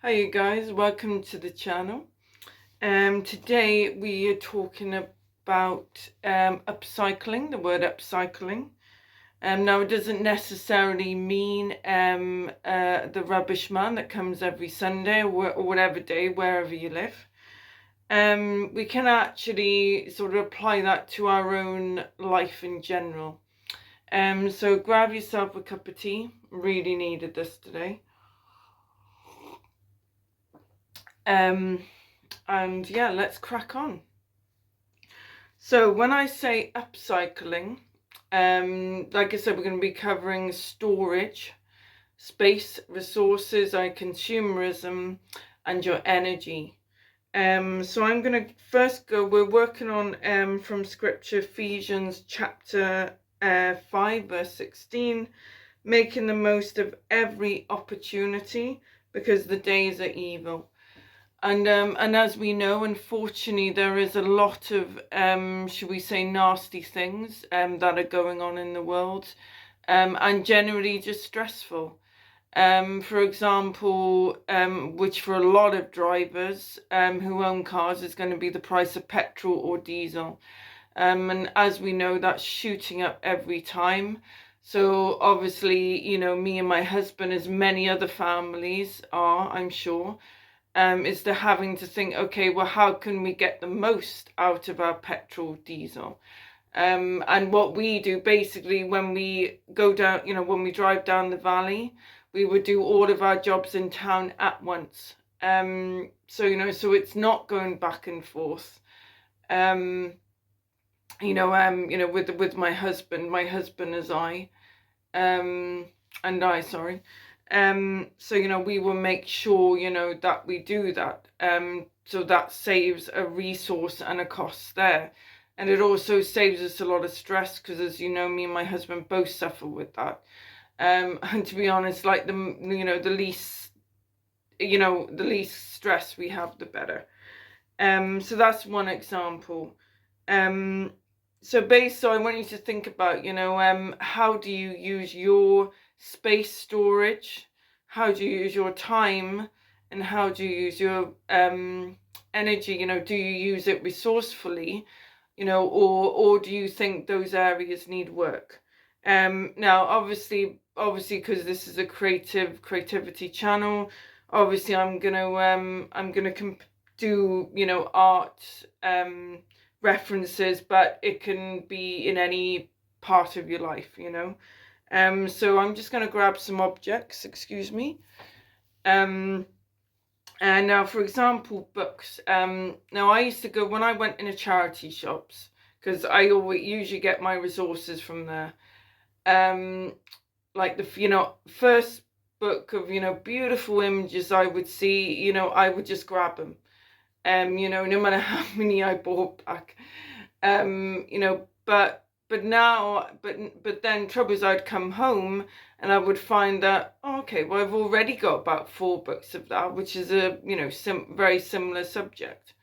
Hi you guys, welcome to the channel. Today we are talking about upcycling, the word upcycling. Now it doesn't necessarily mean the rubbish man that comes every Sunday or whatever day, wherever you live. We can actually sort of apply that to our own life in general. So grab yourself a cup of tea, really needed this today. And yeah, let's crack on. So when I say upcycling, like I said, we're going to be covering storage, space, resources, consumerism, and your energy. So I'm going to first we're working on from scripture, Ephesians chapter 5 verse 16, making the most of every opportunity because the days are evil. And as we know, unfortunately, there is a lot of, should we say, nasty things that are going on in the world, and generally just stressful. For example, which for a lot of drivers who own cars is going to be the price of petrol or diesel. And as we know, that's shooting up every time. So obviously, you know, me and my husband, as many other families are, I'm sure, is to having to think, okay, well, how can we get the most out of our petrol, diesel? And what we do basically when we go down, you know, when we drive down the valley, we would do all of our jobs in town at once. So, you know, so it's not going back and forth. With my husband as sorry. So, you know, we will make sure, you know, that we do that. So that saves a resource and a cost there. And it also saves us a lot of stress because, as you know, me and my husband both suffer with that. And to be honest, like the least stress we have, the better. So that's one example. So I want you to think about, you know, how do you use your space storage? How do you use your time? And how do you use your energy? You know, do you use it resourcefully? You know, or do you think those areas need work? Now, obviously, because this is a creativity channel, obviously, I'm gonna do, you know, art references, but it can be in any part of your life, you know. So I'm just going to grab some objects, excuse me. And now, for example, books. Now, I used to go, when I went into charity shops, because I usually get my resources from there. Like the, you know, first book of, you know, beautiful images I would see, you know, I would just grab them. You know, no matter how many I bought back. You know, but then trouble is I'd come home and I would find that, oh, okay, well, I've already got about 4 books of that, which is a, you know, very similar subject.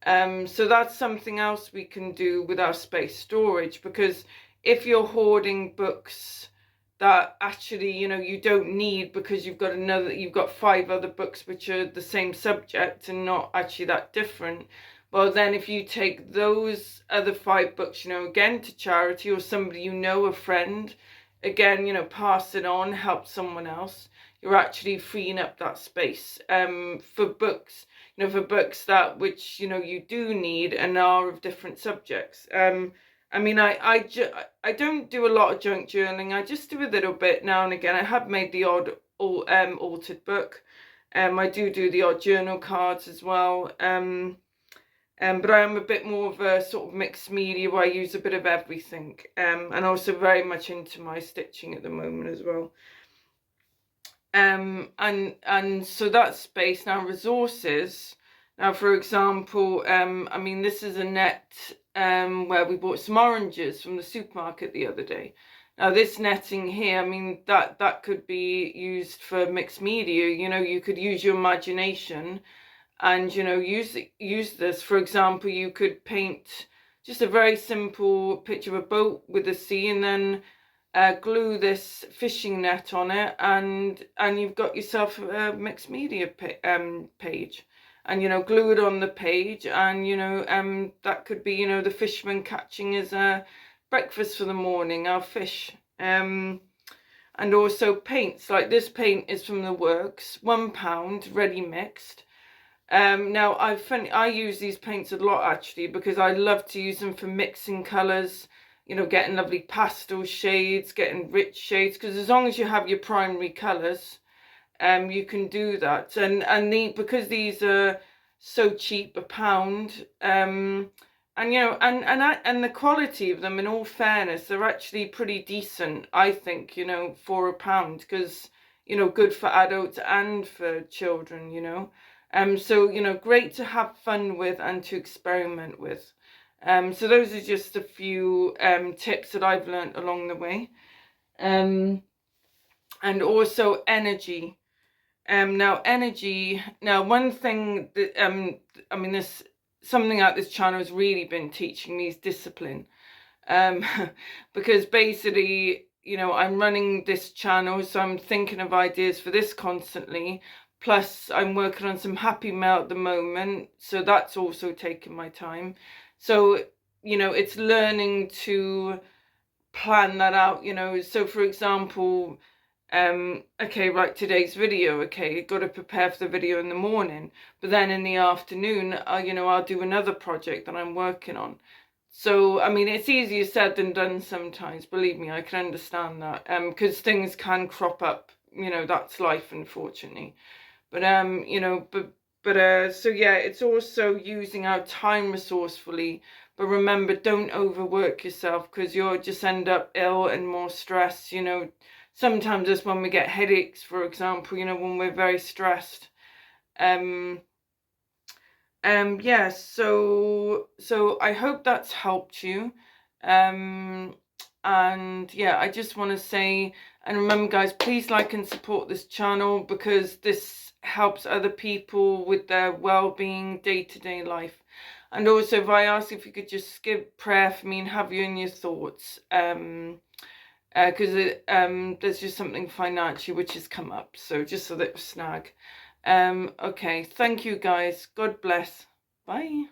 So that's something else we can do with our space storage, because if you're hoarding books that actually, you know, you don't need because you've got 5 other books which are the same subject and not actually that different, well, then if you take those other 5 books, you know, again to charity, or somebody, you know, a friend, again, you know, pass it on, help someone else, you're actually freeing up that space for books, you know, for books that which, you know, you do need and are of different subjects. I mean, I don't do a lot of junk journaling. I just do a little bit now and again. I have made the odd altered book. I do the odd journal cards as well. But I am a bit more of a sort of mixed media where I use a bit of everything. And also very much into my stitching at the moment as well. And so that's space. Now, resources. Now, for example, I mean, this is a net where we bought some oranges from the supermarket the other day. Now, this netting here, I mean, that could be used for mixed media. You know, you could use your imagination and, you know, use this. For example, you could paint just a very simple picture of a boat with a sea, and then glue this fishing net on it, and you've got yourself a mixed media page. And, you know, glue it on the page, and, you know, that could be, you know, the fisherman catching his breakfast for the morning, our fish. And also paints, like this paint is from the works, £1, ready mixed. Now I use these paints a lot, actually, because I love to use them for mixing colours, you know, getting lovely pastel shades, getting rich shades, because as long as you have your primary colours, you can do that. And because these are so cheap, £1, and, you know, and the quality of them, in all fairness, they're actually pretty decent, I think, you know, for £1, because, you know, good for adults and for children, you know. So, you know, great to have fun with and to experiment with. So those are just a few tips that I've learned along the way. And also energy. Now one thing that I mean, this something that this channel has really been teaching me is discipline. Because basically, you know, I'm running this channel, so I'm thinking of ideas for this constantly. Plus, I'm working on some Happy Mail at the moment, so that's also taking my time. So, you know, it's learning to plan that out, you know. So, for example, okay, right, today's video, okay, got to prepare for the video in the morning, but then in the afternoon, you know, I'll do another project that I'm working on. So, I mean, it's easier said than done sometimes, believe me, I can understand that, because things can crop up, you know, that's life, unfortunately. But, you know, so yeah, it's also using our time resourcefully. But remember, don't overwork yourself, because you'll just end up ill and more stressed, you know. Sometimes it's when we get headaches, for example, you know, when we're very stressed. Yeah, so I hope that's helped you. And yeah, I just want to say, and remember, guys, please like and support this channel, because this helps other people with their well-being, day-to-day life. And also, if I ask if you could just give prayer for me and have you in your thoughts, because there's just something financially which has come up, so just a little snag. Okay, thank you, guys. God bless. Bye.